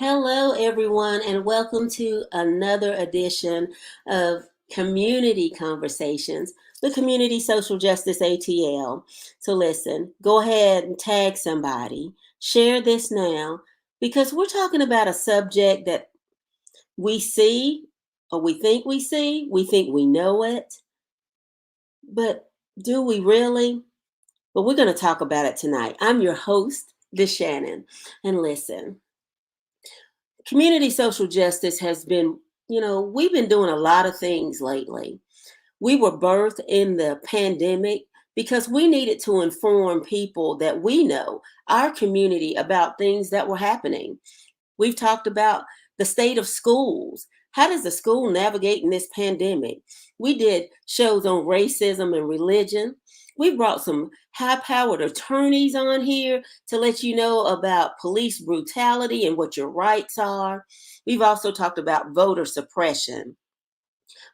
Hello, everyone, and welcome to another edition of Community Conversations with Community Social Justice ATL. So, listen, go ahead and tag somebody, share this now, because we're talking about a subject that we see, or we think we know it, but do we really? But we're going to talk about it tonight. I'm your host, DeShannon, and listen. Community social justice has been, we've been doing a lot of things lately. We were birthed in the pandemic because we needed to inform people that we know, our community, about things that were happening. We've talked about the state of schools. How does the school navigate in this pandemic? We did shows on racism and religion. We brought some high-powered attorneys on here to let you know about police brutality and what your rights are. We've also talked about voter suppression.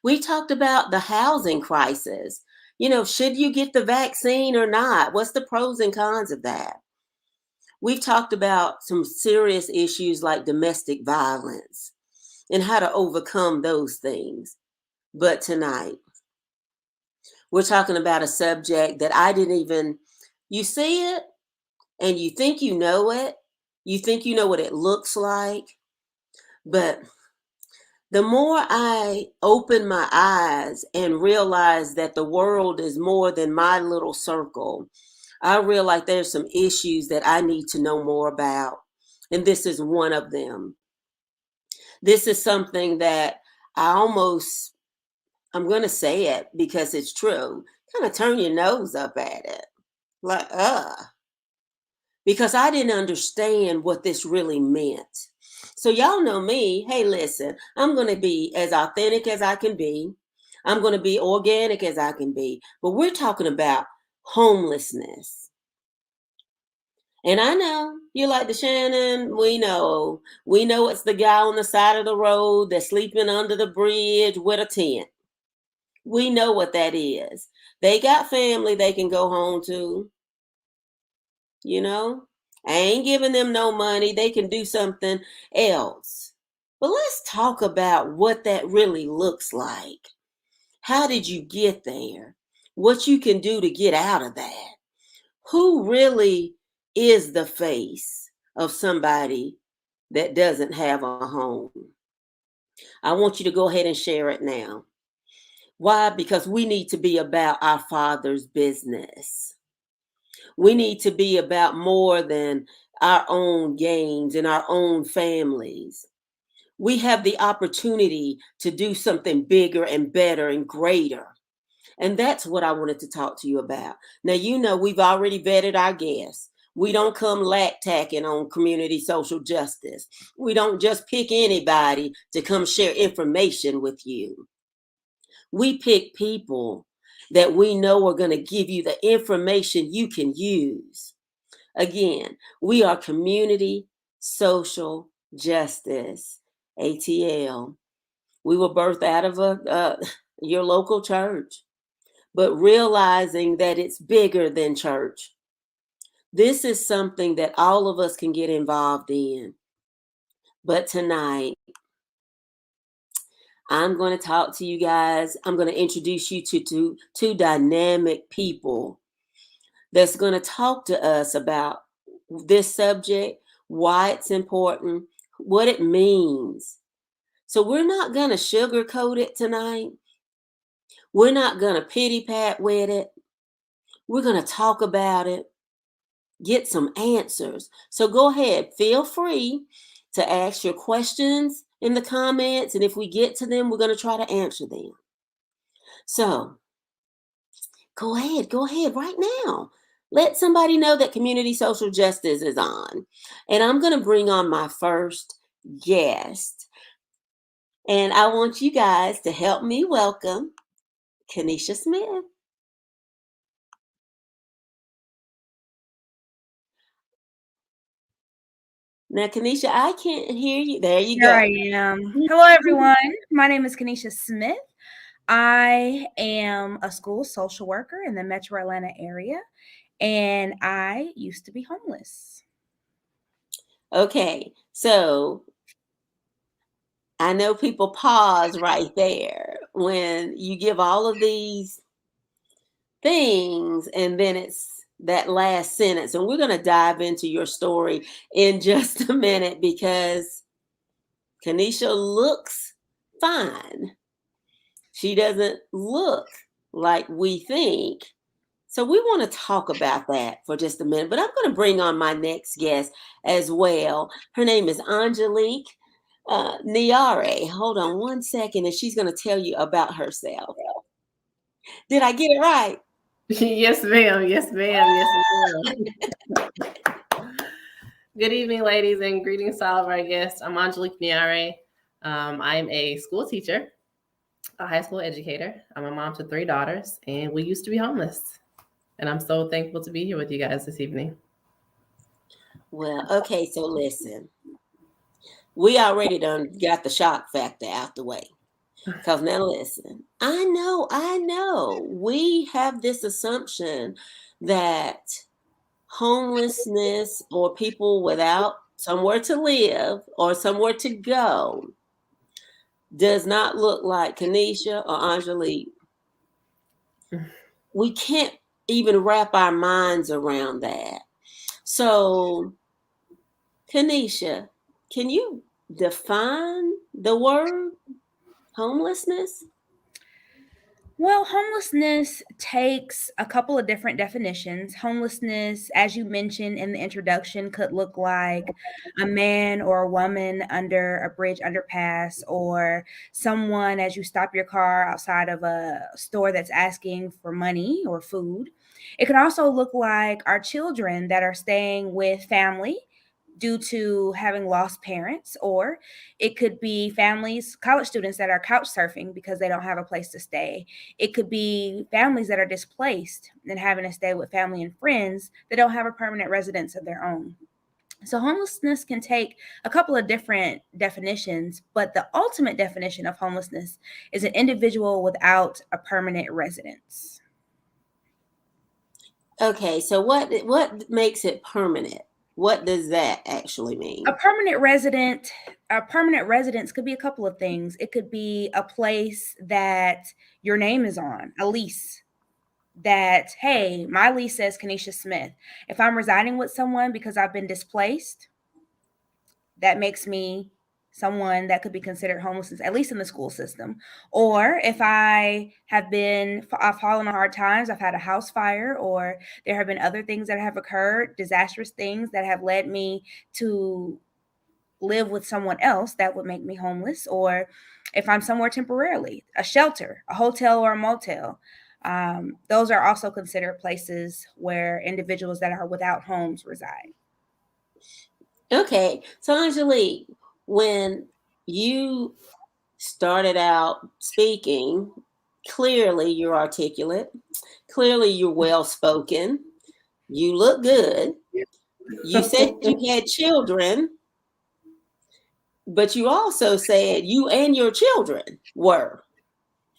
We talked about the housing crisis. Should you get the vaccine or not? What's the pros and cons of that? We've talked about some serious issues like domestic violence and how to overcome those things. But tonight, we're talking about a subject that I didn't even, you see it and you think you know it. You think you know what it looks like. But the more I open my eyes and realize that the world is more than my little circle, I realize there's some issues that I need to know more about. And this is one of them. This is something that I'm going to say it because it's true, kind of turn your nose up at it. Like, because I didn't understand what this really meant. So y'all know me. Hey, listen, I'm going to be as authentic as I can be. I'm going to be organic as I can be. But we're talking about homelessness. And I know you like DeShannon. We know it's the guy on the side of the road that's sleeping under the bridge with a tent. We know what that is. They got family they can go home to. I ain't giving them no money. They can do something else. But let's talk about what that really looks like. How did you get there? What you can do to get out of that? Who really is the face of somebody that doesn't have a home? I want you to go ahead and share it now. Why? Because we need to be about our Father's business. We need to be about more than our own gains and our own families. We have the opportunity to do something bigger and better and greater. And that's what I wanted to talk to you about. Now, we've already vetted our guests. We don't come lactacking on community social justice. We don't just pick anybody to come share information with you. We pick people that we know are going to give you the information you can use. Again, we are Community Social Justice, ATL. We were birthed out of your local church, but realizing that it's bigger than church. This is something that all of us can get involved in. But tonight, I'm going to talk to you guys. I'm going to introduce you to two dynamic people that's going to talk to us about this subject, why it's important, what it means. So we're not going to sugarcoat it tonight. We're not going to pity pat with it. We're going to talk about it, get some answers. So go ahead, feel free to ask your questions in the comments. And if we get to them, we're going to try to answer them. So go ahead right now. Let somebody know that Community Social Justice is on. And I'm going to bring on my first guest. And I want you guys to help me welcome Kenisha Smith. Now, Kenisha, I can't hear you. There you Here go. I am. Hello, everyone. My name is Kenisha Smith. I am a school social worker in the Metro Atlanta area, and I used to be homeless. Okay, so I know people pause right there when you give all of these things and then it's that last sentence. And we're going to dive into your story in just a minute because Kenisha looks fine. She doesn't look like we think. So we want to talk about that for just a minute, but I'm going to bring on my next guest as well. Her name is Angelique Niare. Hold on one second, and she's going to tell you about herself. Did I get it right? Yes, ma'am. Yes, ma'am. Yes, ma'am. Good evening, ladies, and greetings to all of our guests. I'm Angelique Niare. I'm a school teacher, a high school educator. I'm a mom to 3 daughters, and we used to be homeless. And I'm so thankful to be here with you guys this evening. Well, okay, so listen. We already done got the shock factor out the way. Because now listen, I know. We have this assumption that homelessness or people without somewhere to live or somewhere to go does not look like Kenisha or Angelique. We can't even wrap our minds around that. So, Kenisha, can you define the word homelessness? Well, homelessness takes a couple of different definitions. Homelessness, as you mentioned in the introduction, could look like a man or a woman under a bridge underpass, or someone as you stop your car outside of a store that's asking for money or food. It can also look like our children that are staying with family due to having lost parents, or it could be families, college students that are couch surfing because they don't have a place to stay. It could be families that are displaced and having to stay with family and friends that don't have a permanent residence of their own. So homelessness can take a couple of different definitions, but the ultimate definition of homelessness is an individual without a permanent residence. Okay, so what makes it permanent? What does that actually mean? A permanent residence could be a couple of things. It could be a place that your name is on, a lease that, hey, my lease says Kenisha Smith. If I'm residing with someone because I've been displaced, that makes me someone that could be considered homeless, at least in the school system. Or if I've fallen on hard times, I've had a house fire, or there have been other things that have occurred, disastrous things that have led me to live with someone else, that would make me homeless. Or if I'm somewhere temporarily, a shelter, a hotel, or a motel. Those are also considered places where individuals that are without homes reside. Okay, so Angelique, when you started out speaking, clearly you're articulate, clearly you're well spoken, you look good. You said you had children, but you also said you and your children were.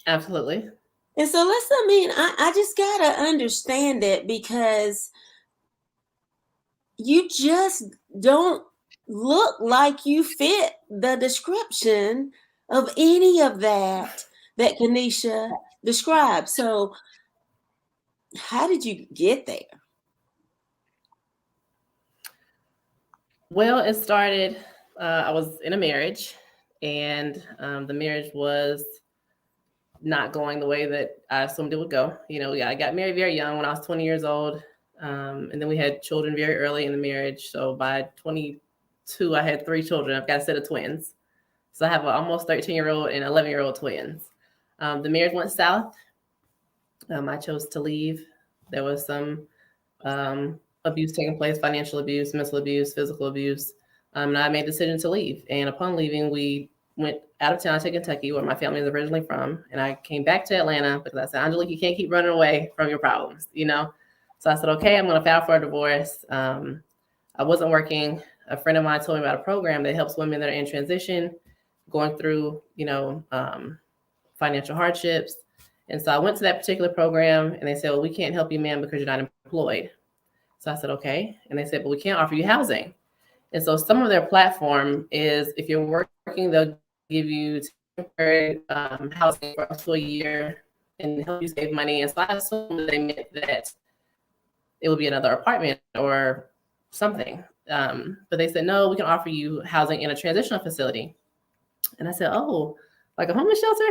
Absolutely. And so I just gotta understand it because you just don't look like you fit the description of any of that Kenisha described. So how did you get there? Well, it started, I was in a marriage, and the marriage was not going the way that I assumed it would go. I got married very young when I was 20 years old. And then we had children very early in the marriage. So by 22, I had 3 children. I've got a set of twins. So I have an almost 13-year-old and 11-year-old twins. The marriage went south. I chose to leave. There was some abuse taking place, financial abuse, mental abuse, physical abuse. And I made the decision to leave. And upon leaving, we went out of town to Kentucky, where my family is originally from. And I came back to Atlanta because I said, Angelique, you can't keep running away from your problems, So I said, okay, I'm going to file for a divorce. I wasn't working. A friend of mine told me about a program that helps women that are in transition, going through, financial hardships. And so I went to that particular program, and they said, well, we can't help you, ma'am, because you're not employed. So I said, okay. And they said, but we can't offer you housing. And so some of their platform is, if you're working, they'll give give you temporary housing for up to a year and help you save money. And so I assumed that they meant that it would be another apartment or something. But they said, no, we can offer you housing in a transitional facility. And I said, oh, like a homeless shelter?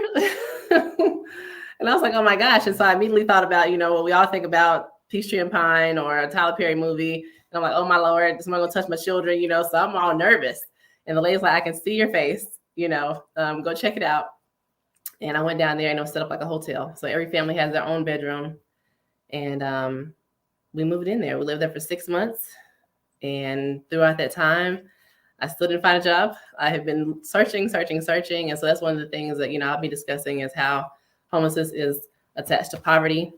And I was like, oh my gosh. And so I immediately thought about, what we all think about Peachtree and Pine or a Tyler Perry movie. And I'm like, oh my Lord, is someone gonna touch my children? So I'm all nervous. And the lady's like, I can see your face, go check it out. And I went down there and it was set up like a hotel. So every family has their own bedroom. And we moved in there. We lived there for 6 months. And throughout that time, I still didn't find a job. I have been searching. And so that's one of the things that, I'll be discussing is how homelessness is attached to poverty,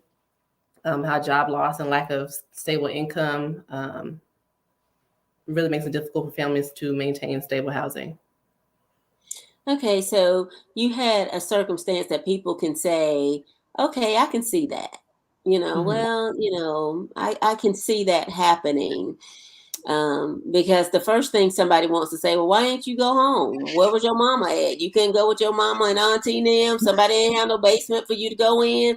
how job loss and lack of stable income really makes it difficult for families to maintain stable housing. Okay, so you had a circumstance that people can say, okay, I can see that. I can see that happening. Because the first thing somebody wants to say, well, why didn't you go home? Where was your mama at? You couldn't go with your mama and auntie and them. Somebody didn't have no basement for you to go in.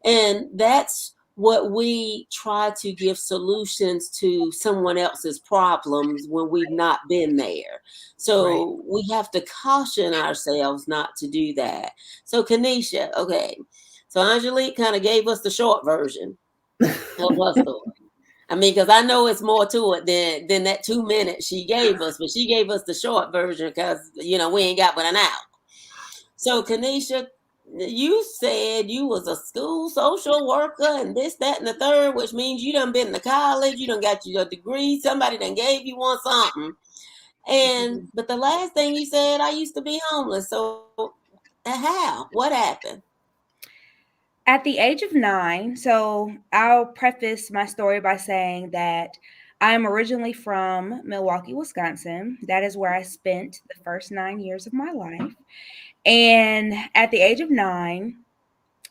And that's what we try to give solutions to someone else's problems when we've not been there. So we have to caution ourselves not to do that. So Kenisha, okay. So Angelique kind of gave us the short version of her story. I mean, because I know it's more to it than that 2 minutes she gave us, but she gave us the short version because, we ain't got but an hour. So, Kenisha, you said you was a school social worker and this, that, and the third, which means you done been to college, you done got your degree, somebody done gave you one something. But the last thing you said, I used to be homeless. So, how? What happened? At the age of 9, so I'll preface my story by saying that I'm originally from Milwaukee, Wisconsin. That is where I spent the first 9 years of my life. And at the age of 9,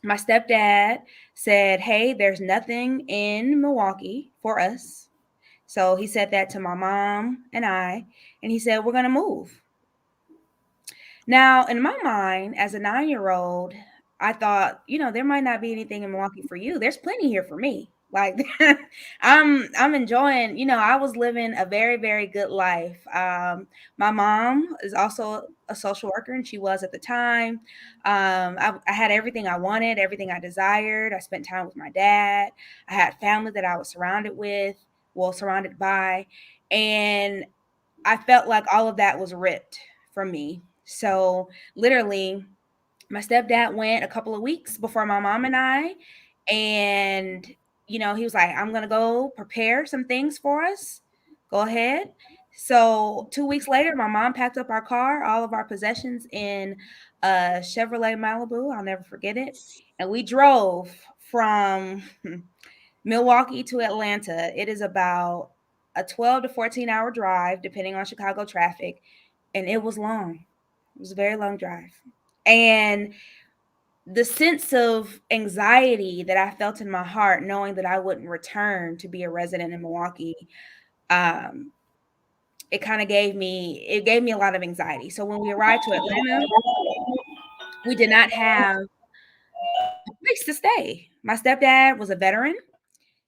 my stepdad said, hey, there's nothing in Milwaukee for us. So he said that to my mom and I, and he said, we're going to move. Now, in my mind, as a 9-year-old, I thought, there might not be anything in Milwaukee for you. There's plenty here for me. Like I'm enjoying, I was living a very, very good life. My mom is also a social worker, and she was at the time. I had everything I wanted, everything I desired. I spent time with my dad. I had family that I was surrounded by, and I felt like all of that was ripped from me. So literally, my stepdad went a couple of weeks before my mom and I, and he was like, I'm gonna go prepare some things for us. Go ahead. So 2 weeks later, my mom packed up our car, all of our possessions in a Chevrolet Malibu. I'll never forget it. And we drove from Milwaukee to Atlanta. It is about a 12 to 14-hour drive, depending on Chicago traffic. And it was long. It was a very long drive. And the sense of anxiety that I felt in my heart, knowing that I wouldn't return to be a resident in Milwaukee, it gave me a lot of anxiety. So when we arrived to Atlanta, we did not have a place to stay. My stepdad was a veteran.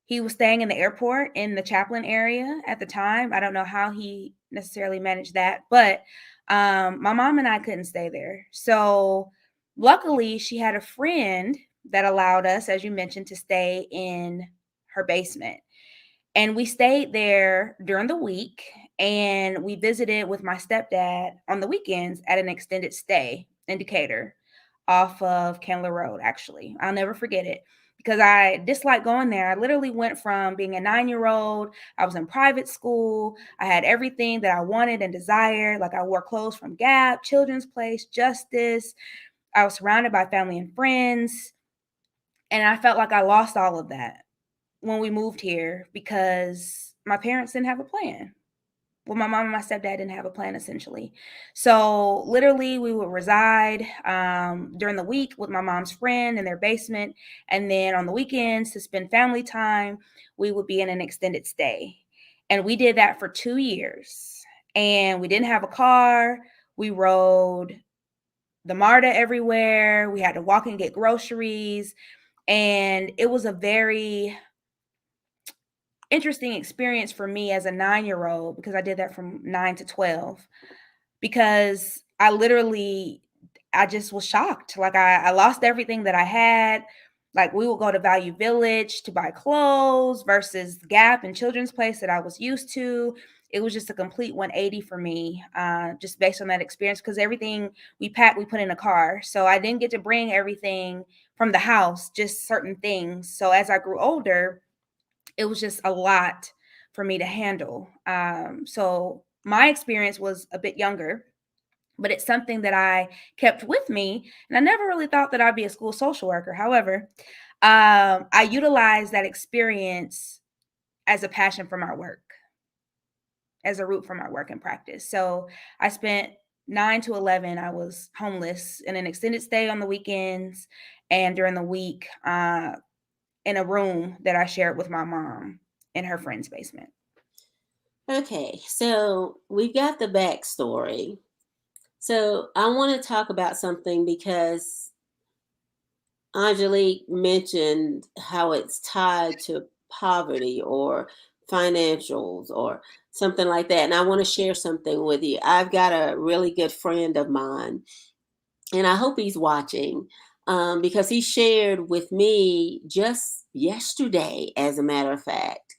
He was staying in the airport in the Chaplin area at the time. I don't know how he necessarily managed that, but my mom and I couldn't stay there. So luckily, she had a friend that allowed us, as you mentioned, to stay in her basement. And we stayed there during the week, and we visited with my stepdad on the weekends at an extended stay in Decatur off of Candler Road, actually. I'll never forget it because I disliked going there. I literally went from being a 9-year-old. I was in private school. I had everything that I wanted and desired. Like I wore clothes from Gap, Children's Place, Justice. I was surrounded by family and friends. And I felt like I lost all of that when we moved here because my parents didn't have a plan. Well, my mom and my stepdad didn't have a plan, essentially. So literally, we would reside during the week with my mom's friend in their basement. And then on the weekends to spend family time, we would be in an extended stay. And we did that for 2 years. And we didn't have a car. We rode the MARTA everywhere. We had to walk and get groceries. And it was a very interesting experience for me as a 9-year-old, because I did that from 9 to 12, because I just was shocked. Like I lost everything that I had. Like we would go to Value Village to buy clothes versus Gap and Children's Place that I was used to. It was just a complete 180 for me, just based on that experience, because everything we packed, we put in a car. So I didn't get to bring everything from the house, just certain things. So as I grew older, it was just a lot for me to handle. So my experience was a bit younger, but it's something that I kept with me. And I never really thought that I'd be a school social worker. However, I utilized that experience as a passion for my work, as a route for my work and practice. So I spent 9 to 11, I was homeless in an extended stay on the weekends and during the week, in a room that I shared with my mom in her friend's basement. Okay, so we've got the backstory. So I want to talk about something because Angelique mentioned how it's tied to poverty or financials or something like that. And I want to share something with you. I've got a really good friend of mine, and I hope he's watching, because he shared with me just yesterday, as a matter of fact.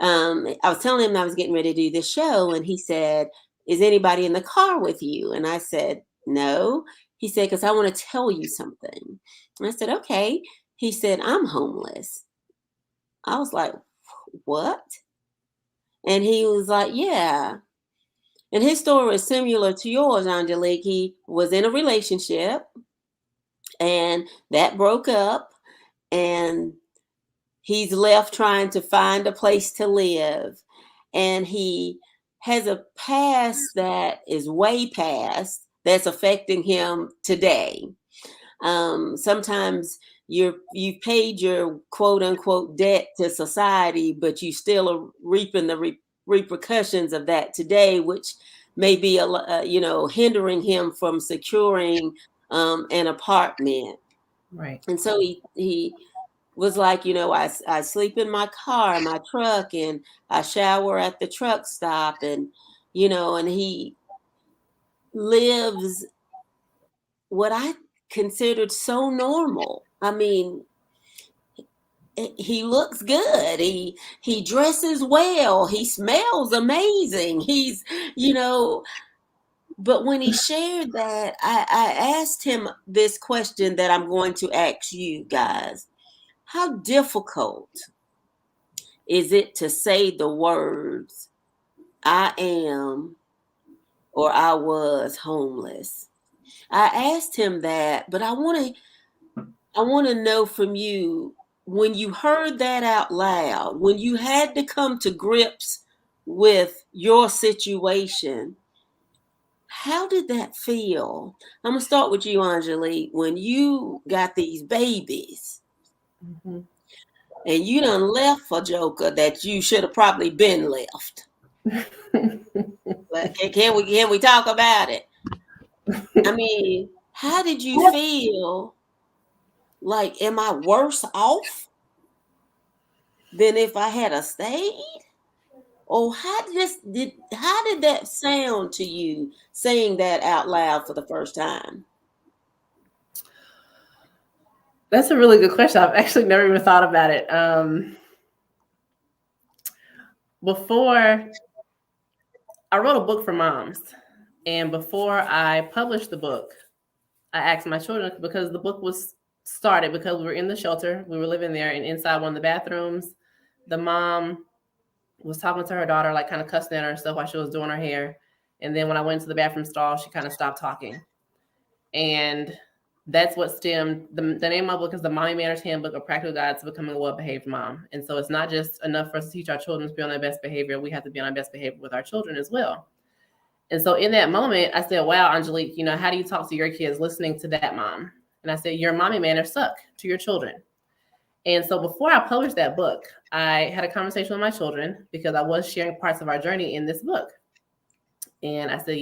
I was telling him I was getting ready to do this show, and he said, "Is anybody in the car with you?" And I said, "No." He said, "Because I want to tell you something." And I said, "Okay." He said, "I'm homeless." I was like, "What?" And he was like, "Yeah." And his story is similar to yours, Angelique. He was in a relationship, and that broke up, and he's left trying to find a place to live. And he has a past that is way past that's affecting him today. Sometimes you've paid your quote unquote debt to society, but you still are reaping the repercussions of that today, which may be hindering him from securing an apartment. Right. And so he was like, I sleep in my car, my truck, and I shower at the truck stop, and and he lives what I considered so normal. I mean, he looks good. He dresses well. He smells amazing. He's, you know, but when he shared that, I asked him this question that I'm going to ask you guys. How difficult is it to say the words, "I am" or "I was homeless"? I asked him that, but I want to know from you, when you heard that out loud, when you had to come to grips with your situation, how did that feel? I'm going to start with you, Angelique. When you got these babies Mm-hmm. and you done left for Joker that you should have probably been left. But can we talk about it? I mean, how did you feel? Like, am I worse off than if I had a stayed? Or how did that sound to you, saying that out loud for the first time? That's a really good question. I've actually never even thought about it. Before I wrote a book for moms, and before I published the book, I asked my children, because the book was started because we were in the shelter, we were living there, and inside one of the bathrooms, the mom was talking to her daughter, like kind of cussing at her and stuff while she was doing her hair. And then when I went to the bathroom stall, she kind of stopped talking. And that's what stemmed the name of my book is The Mommy Manners Handbook, a Practical Guide to Becoming a Well-Behaved Mom. And so it's not just enough for us to teach our children to be on their best behavior. We have to be on our best behavior with our children as well. And so in that moment, I said, "Wow, Angelique, how do you talk to your kids listening to that mom?" And I said, "Your mommy manners suck to your children." And so before I published that book, I had a conversation with my children because I was sharing parts of our journey in this book. And I said,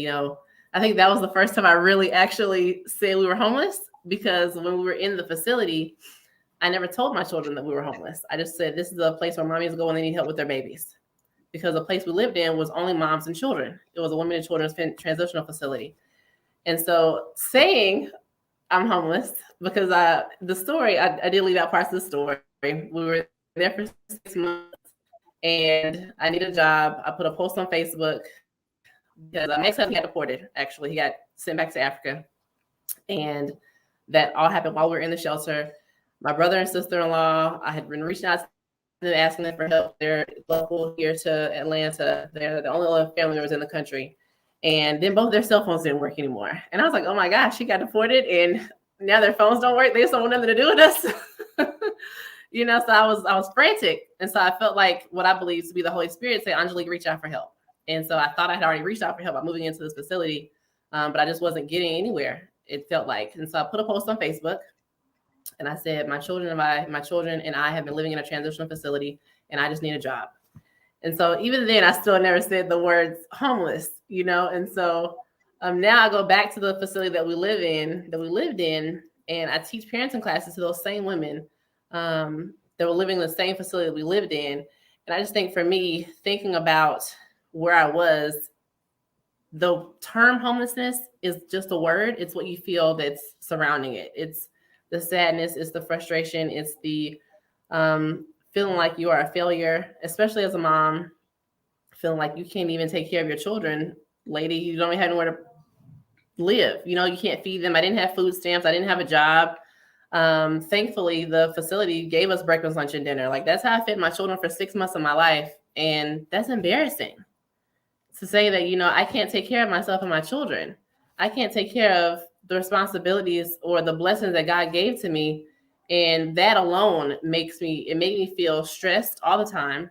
I think that was the first time I really actually said we were homeless, because when we were in the facility, I never told my children that we were homeless. I just said, this is a place where mommies go when they need help with their babies. Because the place we lived in was only moms and children. It was a women and children's transitional facility. And so saying I'm homeless, because the story, I did leave out parts of the story. We were there for 6 months and I needed a job. I put a post on Facebook because my ex-husband got deported. Actually, he got sent back to Africa. And that all happened while we were in the shelter. My brother and sister-in-law, I had been reaching out to them, asking them for help. They're local here to Atlanta. They're the only family members in the country. And then both their cell phones didn't work anymore. And I was like, oh my gosh, she got deported and now their phones don't work. They just don't want nothing to do with us. So I was frantic. And so I felt like what I believe to be the Holy Spirit say, Angelique, reach out for help. And so I thought I had already reached out for help by moving into this facility, but I just wasn't getting anywhere, it felt like. And so I put a post on Facebook and I said, my children and I have been living in a transitional facility and I just need a job. And so even then, I still never said the words homeless, And so now I go back to the facility that we lived in, and I teach parenting classes to those same women that were living in the same facility we lived in. And I just think for me, thinking about where I was, the term homelessness is just a word. It's what you feel that's surrounding it. It's the sadness, it's the frustration, it's the feeling like you are a failure, especially as a mom, feeling like you can't even take care of your children. Lady, you don't even have nowhere to live. You can't feed them. I didn't have food stamps. I didn't have a job. Thankfully, the facility gave us breakfast, lunch, and dinner. Like, that's how I fed my children for 6 months of my life. And that's embarrassing to say that, I can't take care of myself and my children. I can't take care of the responsibilities or the blessings that God gave to me. And that alone made me feel stressed all the time.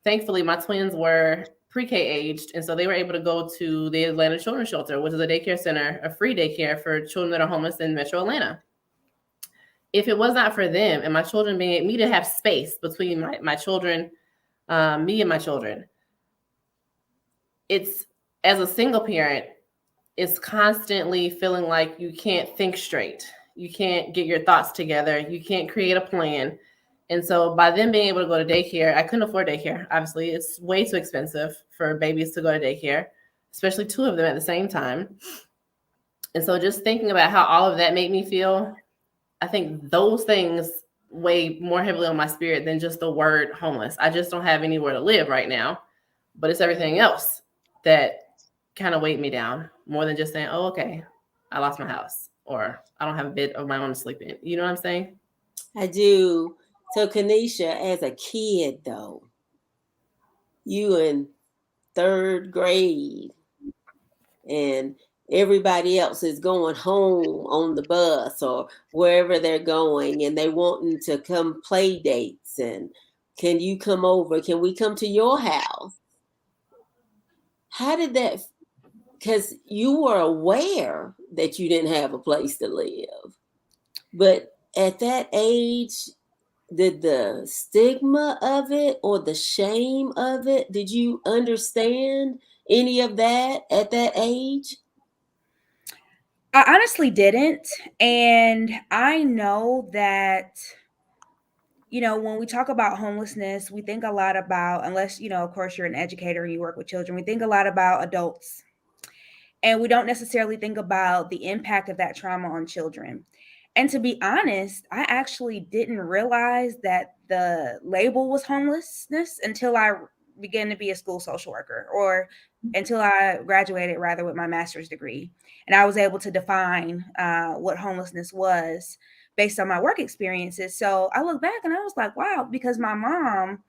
Thankfully, my twins were pre-K aged, and so they were able to go to the Atlanta Children's Shelter, which is a daycare center, a free daycare for children that are homeless in Metro Atlanta. If it was not for them and my children being me to have space between my children, me and my children, it's, as a single parent, it's constantly feeling like you can't think straight. You can't get your thoughts together. You can't create a plan. And so by them being able to go to daycare, I couldn't afford daycare. Obviously, it's way too expensive for babies to go to daycare, especially 2 of them at the same time. And so just thinking about how all of that made me feel, I think those things weigh more heavily on my spirit than just the word homeless. I just don't have anywhere to live right now, but it's everything else that kind of weighed me down more than just saying, oh, okay, I lost my house, or I don't have a bed of my own to sleep in. You know what I'm saying? I do. So, Kenisha, as a kid, though, you in 3rd grade and everybody else is going home on the bus or wherever they're going, and they wanting to come play dates, and can you come over? Can we come to your house? How did that, because you were aware that you didn't have a place to live, but at that age, did the stigma of it or the shame of it, did you understand any of that at that age? I honestly didn't. And I know that, when we talk about homelessness, we think a lot about, unless, of course, you're an educator and you work with children, we think a lot about adults. And we don't necessarily think about the impact of that trauma on children. And to be honest, I actually didn't realize that the label was homelessness until I began to be a school social worker, or until I graduated, rather, with my master's degree. And I was able to define what homelessness was based on my work experiences. So I look back and I was like, wow, because my mom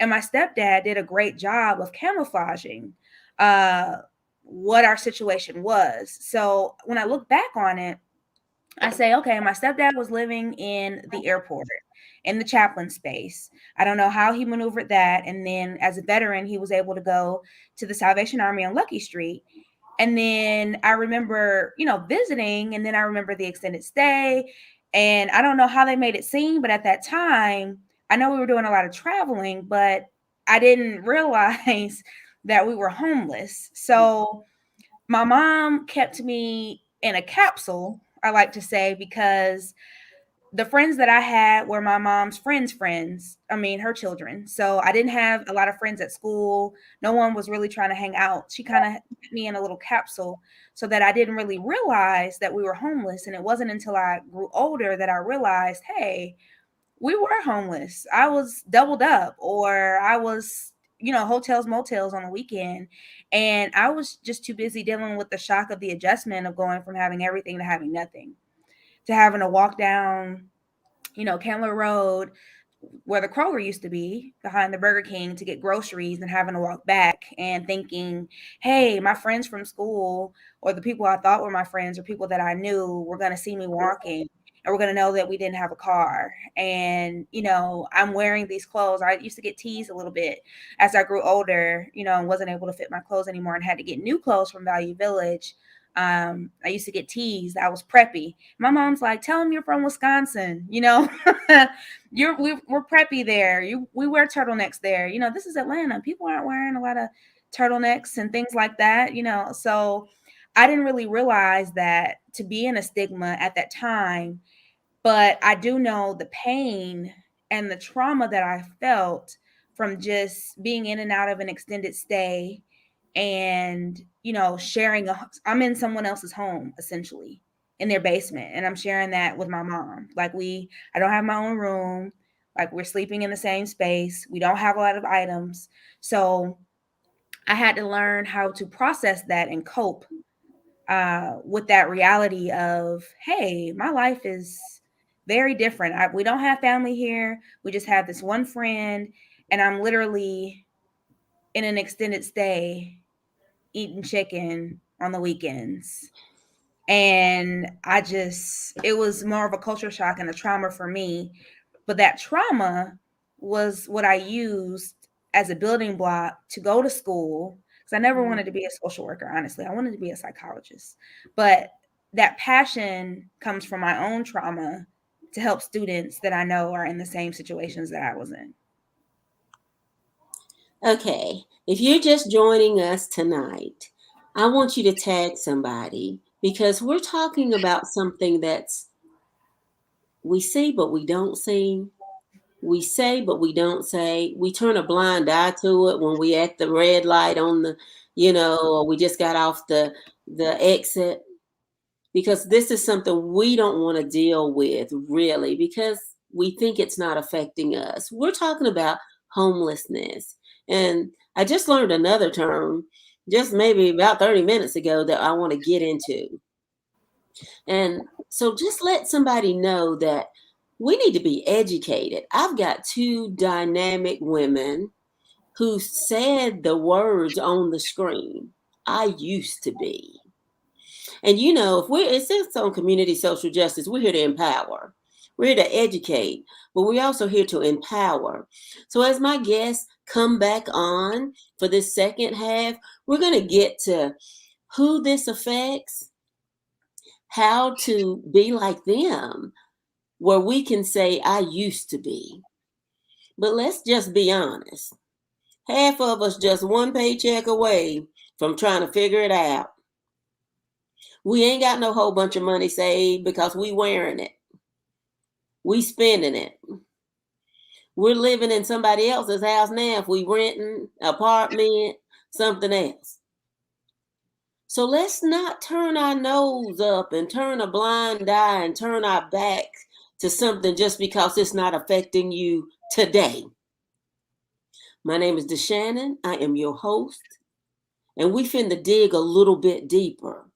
and my stepdad did a great job of camouflaging what our situation was. So when I look back on it, I say, okay, my stepdad was living in the airport, in the chaplain space. I don't know how he maneuvered that. And then as a veteran, he was able to go to the Salvation Army on Lucky Street. And then I remember, visiting, and then I remember the extended stay. And I don't know how they made it seem, but at that time, I know we were doing a lot of traveling, but I didn't realize that we were homeless. So My mom kept me in a capsule, I like to say, because the friends that I had were my mom's friends. I mean, her children. So I didn't have a lot of friends at school. No one was really trying to hang out. She kind of put me in a little capsule so that I didn't really realize that we were homeless. And it wasn't until I grew older that I realized, hey, we were homeless. I was doubled up, or I was, hotels, motels on the weekend. And I was just too busy dealing with the shock of the adjustment of going from having everything to having nothing, to having to walk down, Candler Road, where the Kroger used to be behind the Burger King, to get groceries, and having to walk back and thinking, hey, my friends from school, or the people I thought were my friends or people that I knew, were going to see me walking, and we're going to know that we didn't have a car. And, I'm wearing these clothes. I used to get teased a little bit as I grew older, and wasn't able to fit my clothes anymore and had to get new clothes from Value Village. I used to get teased. I was preppy. My mom's like, tell them you're from Wisconsin, we're preppy there. We wear turtlenecks there. This is Atlanta. People aren't wearing a lot of turtlenecks and things like that, So I didn't really realize that to be in a stigma at that time, but I do know the pain and the trauma that I felt from just being in and out of an extended stay, and I'm in someone else's home, essentially, in their basement, and I'm sharing that with my mom. Like, I don't have my own room. Like, we're sleeping in the same space. We don't have a lot of items. So I had to learn how to process that and cope with that reality of, hey, my life is very different. We don't have family here. We just have this one friend, and I'm literally in an extended stay eating chicken on the weekends. And it was more of a culture shock and a trauma for me. But that trauma was what I used as a building block to go to school, because I never wanted to be a social worker, honestly. I wanted to be a psychologist. But that passion comes from my own trauma to help students that I know are in the same situations that I was in. Okay, if you're just joining us tonight, I want you to tag somebody, because we're talking about something that's we see but we don't see. We say but we don't say. We turn a blind eye to it when we at the red light on the, or we just got off the exit, because this is something we don't want to deal with, really, because we think it's not affecting us. We're talking about homelessness. And I just learned another term just maybe about 30 minutes ago that I want to get into. And so just let somebody know that we need to be educated. I've got two dynamic women who said the words on the screen, I used to be. And if it sits on community social justice, we're here to empower. We're here to educate, but we're also here to empower. So as my guests come back on for this second half, we're going to get to who this affects, how to be like them, where we can say, I used to be. But let's just be honest. Half of us just one paycheck away from trying to figure it out. We ain't got no whole bunch of money saved because we wearing it. We spending it. We're living in somebody else's house now if we renting apartment, something else. So let's not turn our nose up and turn a blind eye and turn our back to something just because it's not affecting you today. My name is DeShannon. I am your host, and we finna dig a little bit deeper.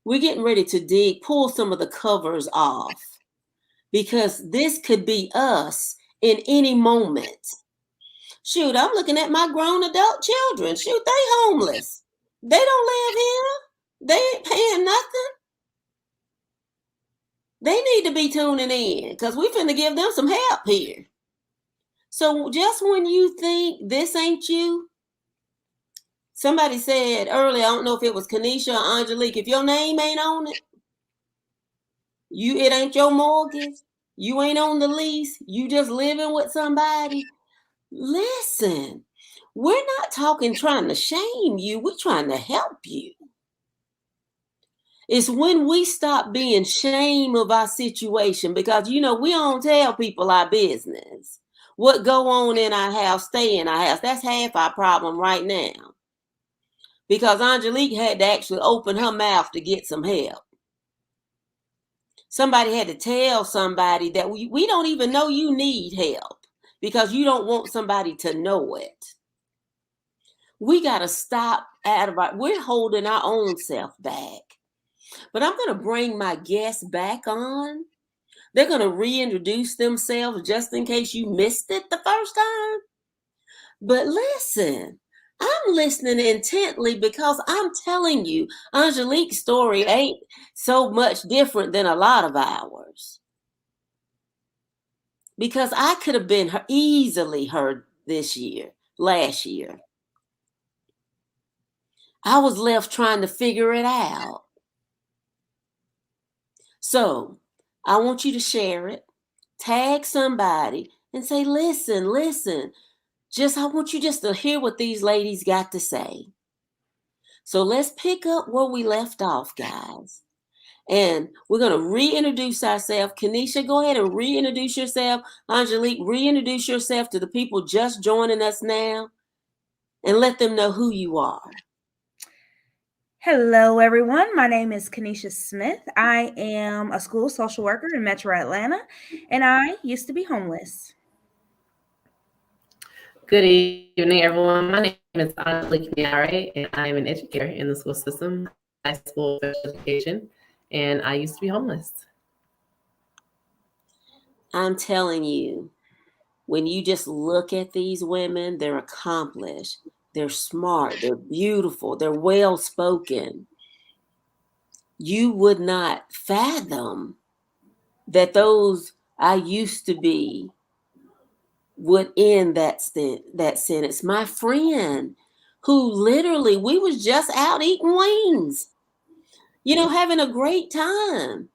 We're getting ready to pull some of the covers off, because this could be us in any moment. Shoot, I'm looking at my grown adult children. Shoot, they homeless. They don't live here. They ain't paying nothing. They need to be tuning in, because we finna give them some help here. So just when you think this ain't you, somebody said earlier, I don't know if it was Kenisha or Angelique, if your name ain't on it, it ain't your mortgage, you ain't on the lease, you just living with somebody. Listen, we're not talking trying to shame you. We're trying to help you. It's when we stop being shame of our situation, because we don't tell people our business. What go on in our house, stay in our house. That's half our problem right now. Because Angelique had to actually open her mouth to get some help. Somebody had to tell somebody that we don't even know you need help, because you don't want somebody to know it. We got to stop we're holding our own self back. But I'm going to bring my guests back on. They're going to reintroduce themselves just in case you missed it the first time. But listen, I'm listening intently, because I'm telling you, Angelique's story ain't so much different than a lot of ours. Because I could have been easily hurt last year. I was left trying to figure it out. So I want you to share it, tag somebody, and say, listen. I want you just to hear what these ladies got to say. So let's pick up where we left off, guys. And we're going to reintroduce ourselves. Kenisha, go ahead and reintroduce yourself. Angelique, reintroduce yourself to the people just joining us now, and let them know who you are. Hello, everyone. My name is Kenisha Smith. I am a school social worker in Metro Atlanta, and I used to be homeless. Good evening, everyone. My name is Angelique Miare, and I am an educator in the school system, high school education, and I used to be homeless. I'm telling you, when you just look at these women, they're accomplished, they're smart, they're beautiful, they're well-spoken. You would not fathom that those I used to be would end that sentence. My friend, who literally, we was just out eating wings, having a great time,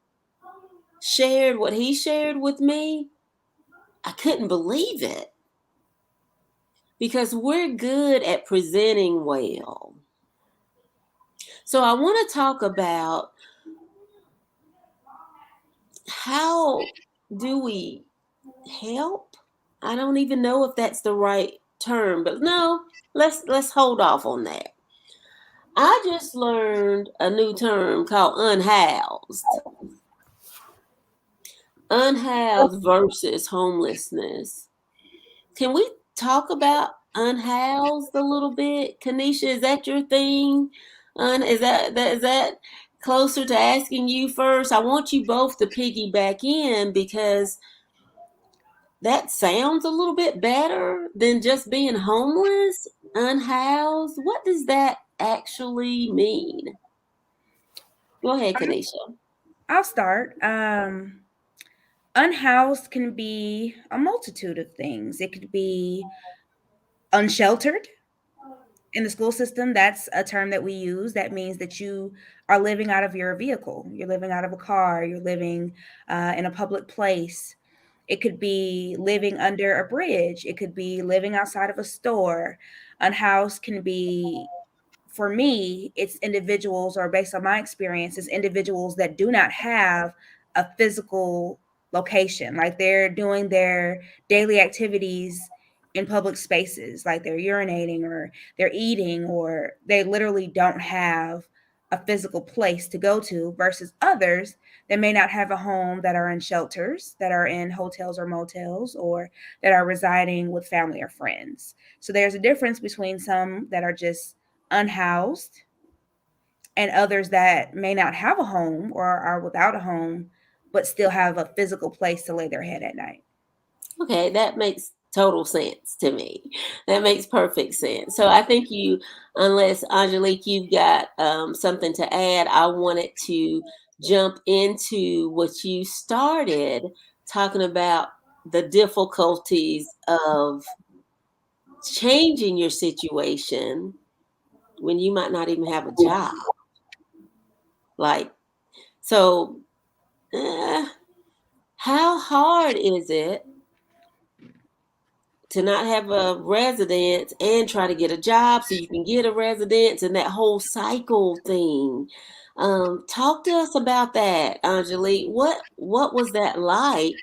shared what he shared with me. I couldn't believe it, because we're good at presenting well. So I want to talk about, how do we help? I don't even know if that's the right term, but no, let's hold off on that. I just learned a new term called unhoused. Unhoused versus homelessness. Can we talk about unhoused a little bit? Kenisha, is that your thing? Is that closer to asking you first? I want you both to piggyback in, because that sounds a little bit better than just being homeless. Unhoused. What does that actually mean? Go ahead, Kenisha. I'll start. Unhoused can be a multitude of things. It could be unsheltered. In the school system, that's a term that we use. That means that you are living out of your vehicle. You're living out of a car. You're living in a public place. It could be living under a bridge. It could be living outside of a store. Unhoused can be, for me, it's individuals, or based on my experience, it's individuals that do not have a physical location. Like, they're doing their daily activities in public spaces, like they're urinating or they're eating, or they literally don't have a physical place to go to, versus others that may not have a home, that are in shelters, that are in hotels or motels, or that are residing with family or friends. So there's a difference between some that are just unhoused and others that may not have a home or are without a home, but still have a physical place to lay their head at night. Okay, that makes total sense to me. That makes perfect sense. So I think unless Angelique, you've got something to add, I wanted to jump into what you started talking about, the difficulties of changing your situation when you might not even have a job. So how hard is it to not have a residence and try to get a job so you can get a residence, and that whole cycle thing? Talk to us about that, Angelique. What was that like?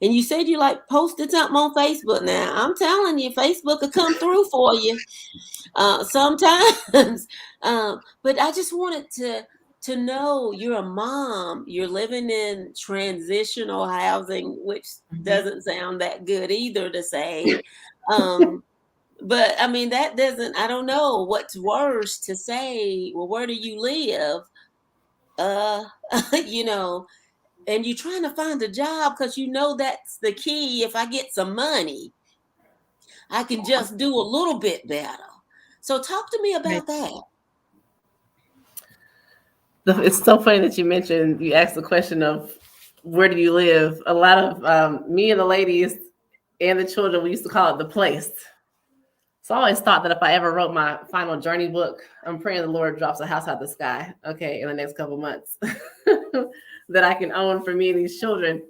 And you said you like posted something on Facebook. Now I'm telling you, Facebook will come through for you sometimes. But I just wanted to know, you're a mom, you're living in transitional housing, which doesn't sound that good either to say. But I mean, that doesn't, I don't know what's worse to say. Well, where do you live? Uh, you know, and you're trying to find a job because you know that's the key. If I get some money, I can just do a little bit better. So talk to me Right. about that. It's so funny that you asked the question of where do you live? A lot of me and the ladies and the children, we used to call it the place. So I always thought that if I ever wrote my final journey book, I'm praying the Lord drops a house out the sky, okay, in the next couple months that I can own for me and these children.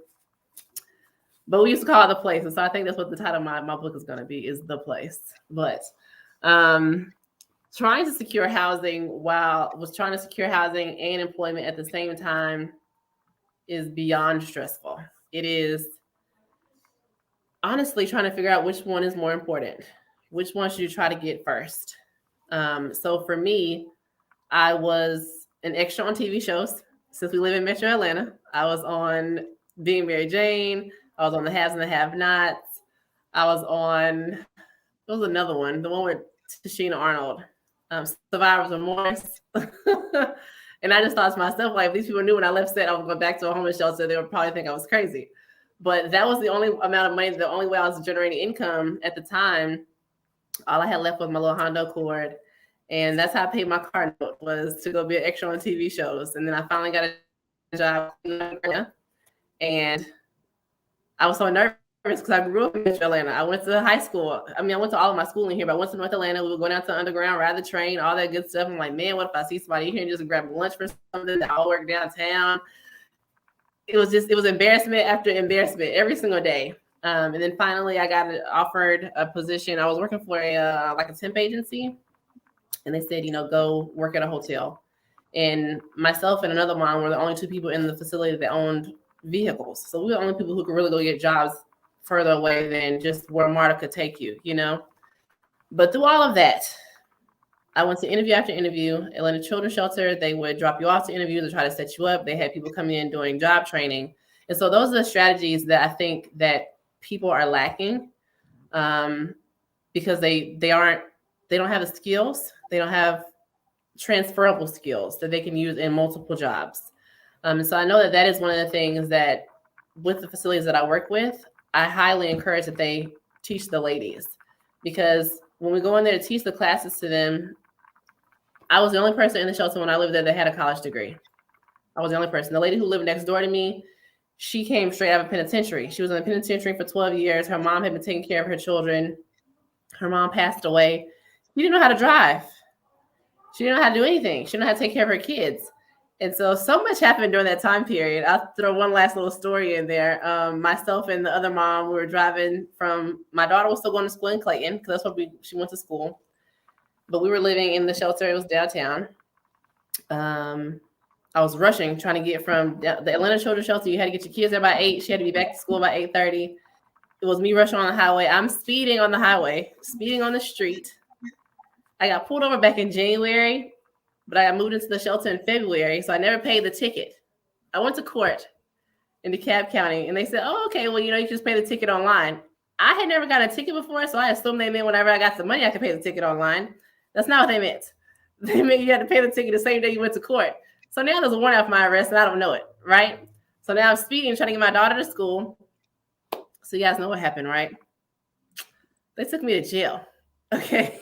But we used to call it the place. And so I think that's what the title of my book is going to be, is The Place. But trying to secure housing and employment at the same time is beyond stressful. It is honestly trying to figure out which one is more important. Which one should you try to get first? So for me, I was an extra on TV shows. Since we live in Metro Atlanta, I was on Being Mary Jane. I was on The Haves and the Have-Nots. I was on, there was another one, the one with Tashina Arnold, Survivors Remorse. And I just thought to myself, like, if these people knew when I left set I was going back to a homeless shelter, they would probably think I was crazy. But that was the only amount of money, the only way I was generating income at the time. All I had left was my little Honda Accord. And that's how I paid my car note, was to go be an extra on TV shows. And then I finally got a job in Atlanta. And I was so nervous because I grew up in Metro Atlanta. I went to high school. I mean, I went to all of my schooling here, but I went to North Atlanta. We would go down to Underground, ride the train, all that good stuff. I'm like, man, what if I see somebody here and just grab lunch for something? I'll work downtown. It was embarrassment after embarrassment every single day. And then finally I got offered a position. I was working for a temp agency, and they said, go work at a hotel. And myself and another mom were the only two people in the facility that owned vehicles. So we were the only people who could really go get jobs further away than just where MARTA could take you, But through all of that, I went to interview after interview. Atlanta Children's Shelter, they would drop you off to interviews and try to set you up. They had people coming in doing job training. And so those are the strategies that I think that people are lacking, because they don't have the skills. They don't have transferable skills that they can use in multiple jobs. And so I know that is one of the things that with the facilities that I work with, I highly encourage that they teach the ladies, because when we go in there to teach the classes to them, I was the only person in the shelter when I lived there that had a college degree. I was the only person. The lady who lived next door to me, she came straight out of a penitentiary. She was in the penitentiary for 12 years. Her mom had been taking care of her children. Her mom passed away. She didn't know how to drive. She didn't know how to do anything. She didn't know how to take care of her kids. And so much happened during that time period. I'll throw one last little story in there. Myself and the other mom, we were driving from, my daughter was still going to school in Clayton, because that's where she went to school. But we were living in the shelter. It was downtown. I was rushing, trying to get from the Atlanta Children's Shelter. You had to get your kids there by 8. She had to be back to school by 8:30. It was me rushing on the highway. I'm speeding on the highway, speeding on the street. I got pulled over back in January, but I got moved into the shelter in February, so I never paid the ticket. I went to court in DeKalb County, and they said, oh, okay, well, you can just pay the ticket online. I had never got a ticket before, so I assumed they meant whenever I got the money, I could pay the ticket online. That's not what they meant. They meant you had to pay the ticket the same day you went to court. So now there's a warrant out for my arrest, and I don't know it, right? So now I'm speeding, trying to get my daughter to school. So you guys know what happened, right? They took me to jail, okay?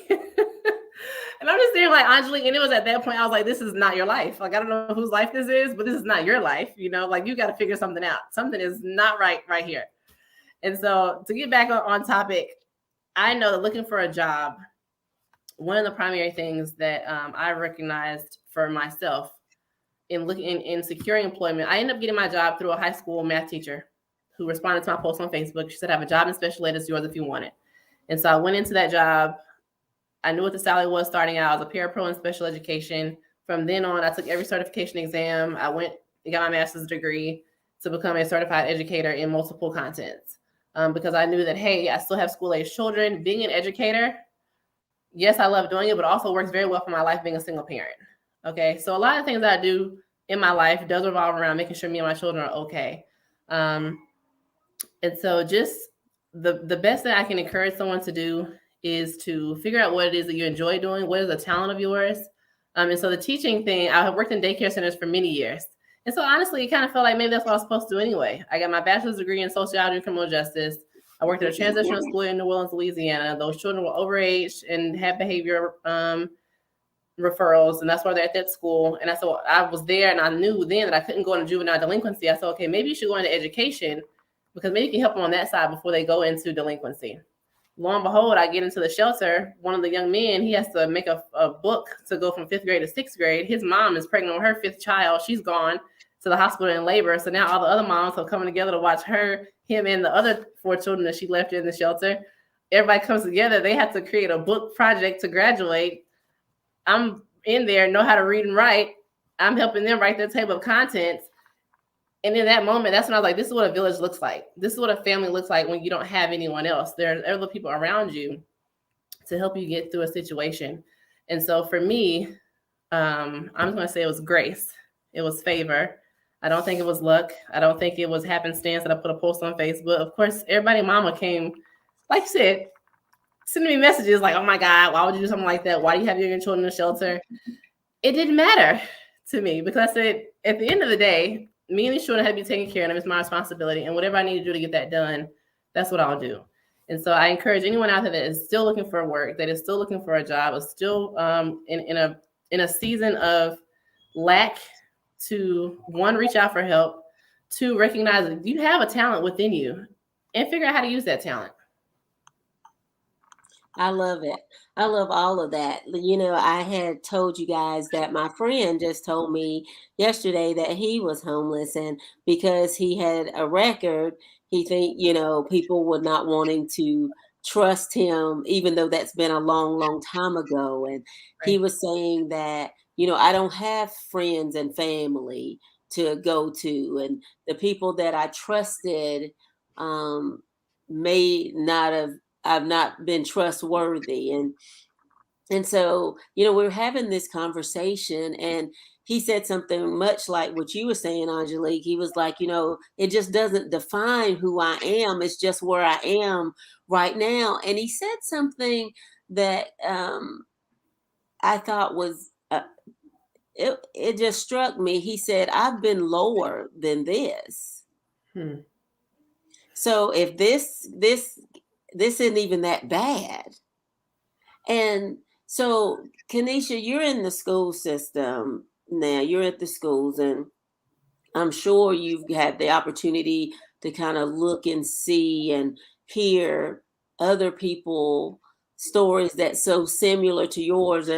And I'm just there like, Angelique, and it was at that point, I was like, this is not your life. Like, I don't know whose life this is, but this is not your life, Like, you got to figure something out. Something is not right here. And so to get back on topic, I know that looking for a job, one of the primary things that I recognized for myself in securing employment, I ended up getting my job through a high school math teacher who responded to my post on Facebook. She said, I have a job in special ed. It's yours if you want it. And so I went into that job. I knew what the salary was starting out. I was a parapro in special education. From then on, I took every certification exam. I went and got my master's degree to become a certified educator in multiple contents, because I knew that, hey, I still have school-age children. Being an educator, yes, I love doing it, but also works very well for my life being a single parent. Okay, so a lot of things that I do in my life does revolve around making sure me and my children are okay. And so just the best that I can encourage someone to do is to figure out what it is that you enjoy doing, what is a talent of yours. And so the teaching thing, I have worked in daycare centers for many years. And so honestly, it kind of felt like maybe that's what I was supposed to do anyway. I got my bachelor's degree in sociology and criminal justice. I worked at a transitional school in New Orleans, Louisiana. Those children were overage and had behavior referrals, and that's why they're at that school. And I said, well, I was there, and I knew then that I couldn't go into juvenile delinquency. I said, okay, maybe you should go into education, because maybe you can help them on that side before they go into delinquency. Lo and behold, I get into the shelter. One of the young men, he has to make a book to go from 5th grade to 6th grade. His mom is pregnant with her 5th child. She's gone to the hospital in labor. So now all the other moms are coming together to watch her, him, and the other 4 children that she left in the shelter. Everybody comes together. They have to create a book project to graduate. I'm in there, know how to read and write. I'm helping them write their table of contents. And in that moment, that's when I was like, this is what a village looks like. This is what a family looks like when you don't have anyone else. There are other people around you to help you get through a situation. And so for me, I'm just going to say it was grace. It was favor. I don't think it was luck. I don't think it was happenstance that I put a post on Facebook. Of course, everybody mama came, like you said, sending me messages like, oh my God, why would you do something like that? Why do you have your children in the shelter? It didn't matter to me, because I said, at the end of the day, me and these children had to be taken care of. It's my responsibility. And whatever I need to do to get that done, that's what I'll do. And so I encourage anyone out there that is still looking for work, that is still looking for a job, is still in a season of lack, to, 1, reach out for help, 2, recognize that you have a talent within you and figure out how to use that talent. I love it. I love all of that. I had told you guys that my friend just told me yesterday that he was homeless, and because he had a record, he think, people were not wanting to trust him, even though that's been a long, long time ago. And he was saying that, I don't have friends and family to go to, and the people that I trusted may not have I've not been trustworthy. And so, we're having this conversation, and he said something much like what you were saying, Angelique. He was like, it just doesn't define who I am. It's just where I am right now. And he said something that I thought was, it just struck me. He said, I've been lower than this. So if this isn't even that bad. And so, Kenisha, you're in the school system now. You're at the schools, and I'm sure you've had the opportunity to kind of look and see and hear other people stories that's so similar to yours,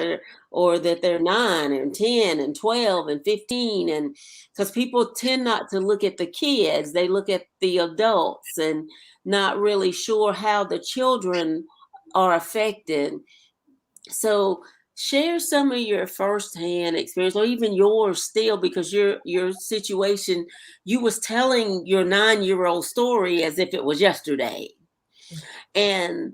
or that they're 9 and 10 and 12 and 15. And because people tend not to look at the kids, they look at the adults and not really sure how the children are affected. So share some of your firsthand experience, or even yours still, because your situation, you was telling your 9-year-old story as if it was yesterday. And